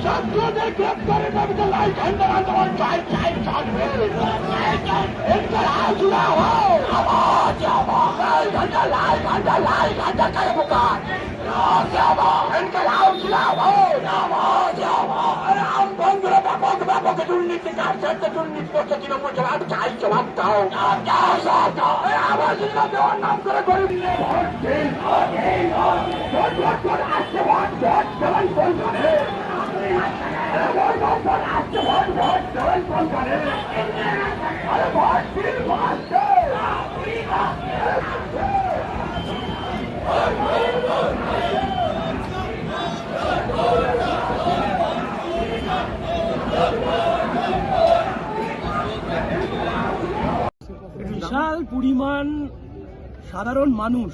শত্রুদের গ্রেপ্তারের দাবিতে লাল ঝান্ডার আন্দোলন চাই চাই চলবে। লাল ঝান্ডা কায় বুকার বন্ধুরা ব্যাপক ব্যাপক দুর্নীতি কারসাজিতে দুর্নীতি করছে তৃণমূল জবাব চাই জবাব দাও। আবাস দেওয়ার নাম করে গরিব আসছে ভোট ভোট দেওয়ান কোন করে আসছে ভোট ভোট দেওয়ান কোন করে আরে ভোট দিন আসছে বিশাল পরিমাণ সাধারণ মানুষ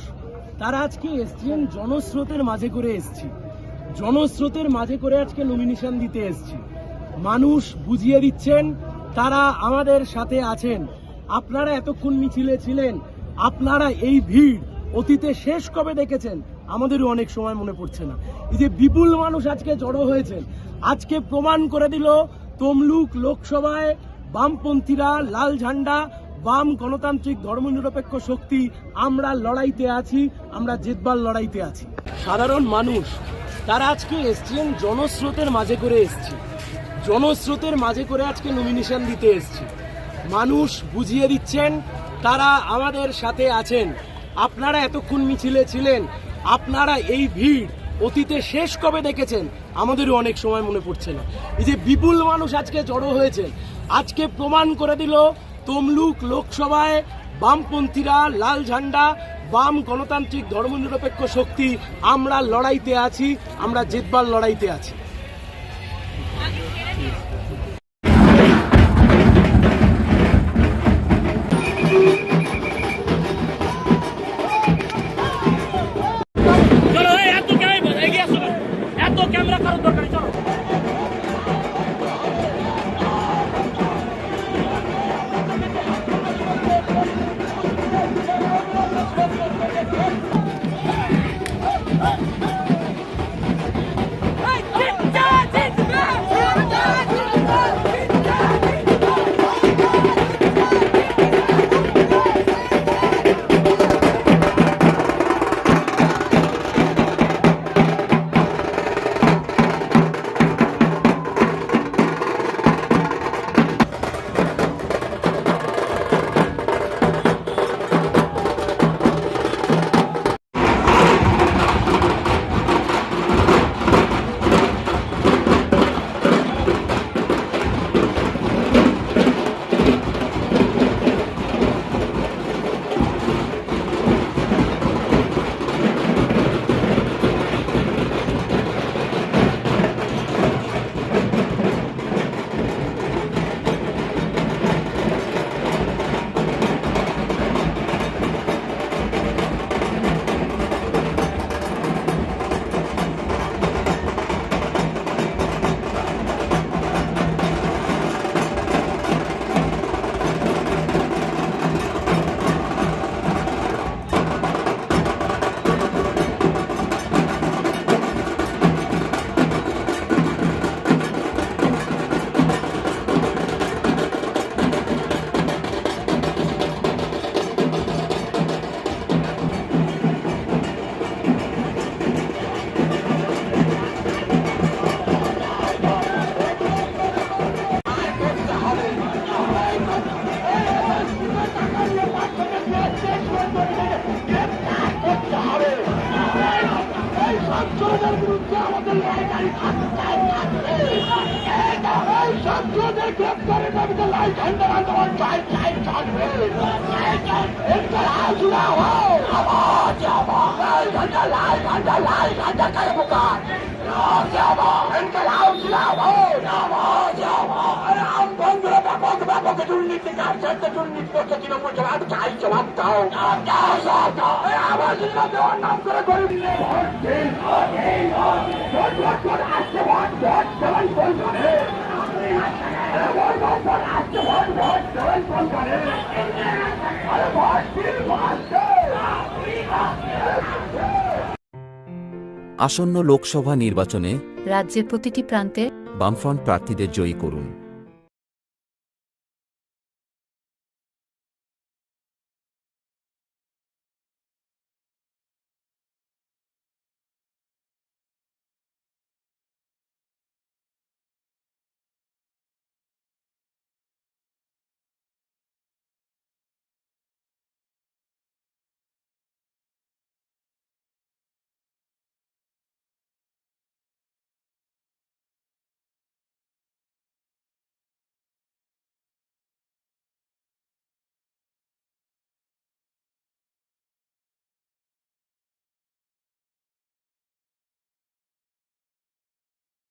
তারা আজকে এসছেন, জনস্রোতের মাঝে করে এসছি, জনস্রোতের মাঝে করে আজকে নমিনেশন দিতে এসছি। মানুষ বুঝিয়ে দিচ্ছেন তারা আমাদের সাথে আছেন। আপনারা এতক্ষণ মিছিলে ছিলেন, আপনারা এই ভিড় অতীতে শেষ কবে দেখেছেন আমাদেরও অনেক সময় মনে পড়ছে না। এই যে বিপুল মানুষ আজকে জড়ো হয়েছেন, আজকে প্রমাণ করে দিল তমলুক লোকসভায় বামপন্থীরা, লাল ঝান্ডা, বাম গণতান্ত্রিক ধর্মনিরপেক্ষ শক্তি আমরা লড়াইতে আছি, আমরা জেতবার লড়াইতে আছি। সাধারণ মানুষ তারা আজকে এসছেন, জনস্রোতের মাঝে করে এসছি, জনস্রোতের মাঝে করে আজকে নমিনেশন দিতে এসছি। মানুষ বুঝিয়ে দিচ্ছেন তারা আমাদের সাথে আছেন। আপনারা এতক্ষণ মিছিলে ছিলেন, আপনারা এই ভিড় অতীতে শেষ কবে দেখেছেন আমাদেরও অনেক সময় মনে পড়ছে না। এই যে বিপুল মানুষ আজকে জড়ো হয়েছেন, আজকে প্রমাণ করে দিল তমলুক লোকসভায় বামপন্থীরা, লাল ঝান্ডা, বাম গণতান্ত্রিক ধর্মনিরপেক্ষ শক্তি আমরা লড়াইতে আছি, আমরা জেতবার লড়াইতে আছি। শত্রুদের গ্রেপ্তারের দাবিতে লাল ঝান্ডার আন্দোলন চাই চাই চলবে। লাল ঝান্ডা কায় বুকার বন্ধুরা ব্যাপক ব্যাপক দুর্নীতি কারসাজিতে দুর্নীতি করছে তৃণমূল জবাব চাই জবাব দাও। আবাস দেওয়ার নাম করে গরিব আসছে ভোট ভোট দেওয়ান কোন করে আসছে ভোট ভোট দেওয়ান কোন করে আরে ভোট দিন আসছে। আসন্ন লোকসভা নির্বাচনে রাজ্যের প্রতিটি প্রান্তে বামফ্রন্ট প্রার্থীদের জয়ী করুন।